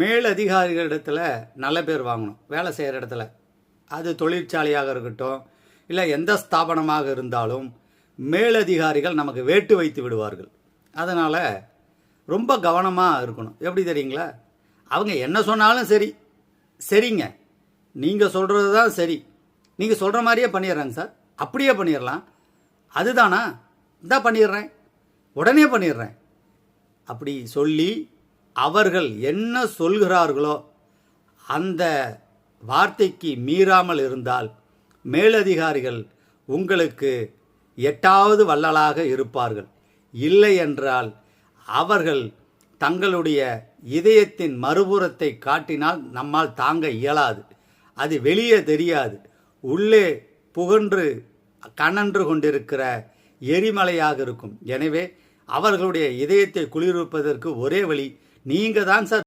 மேலதிகாரிகளிடத்தில் நல்ல பேர் வாங்கணும். வேலை செய்கிற இடத்துல, அது தொழிற்சாலையாக இருக்கட்டும், இல்லை எந்த ஸ்தாபனமாக இருந்தாலும் மேலதிகாரிகள் நமக்கு வேட்டு வைத்து விடுவார்கள். அதனால் ரொம்ப கவனமாக இருக்கணும். எப்படி தெரியுங்களா? அவங்க என்ன சொன்னாலும் சரி, சரிங்க, நீங்கள் சொல்கிறது தான் சரி, நீங்கள் சொல்கிற மாதிரியே பண்ணிடுறாங்க சார், அப்படியே பண்ணிடலாம், அதுதானா, இதான் பண்ணிடுறேன், உடனே பண்ணிடுறேன் அப்படி சொல்லி அவர்கள் என்ன சொல்கிறார்களோ அந்த வார்த்தைக்கு மீறாமல் இருந்தால் மேலதிகாரிகள் உங்களுக்கு எட்டாவது வள்ளலாக இருப்பார்கள். இல்லை என்றால் அவர்கள் தங்களுடைய இதயத்தின் மறுபுறத்தை காட்டினால் நம்மால் தாங்க இயலாது. அது வெளியே தெரியாது, உள்ளே புகன்று கனன்று கொண்டிருக்கிற எரிமலையாக இருக்கும். எனவே அவர்களுடைய இதயத்தை குளிர்விப்பதற்கு ஒரே வழி, நீங்கள் தான் சார்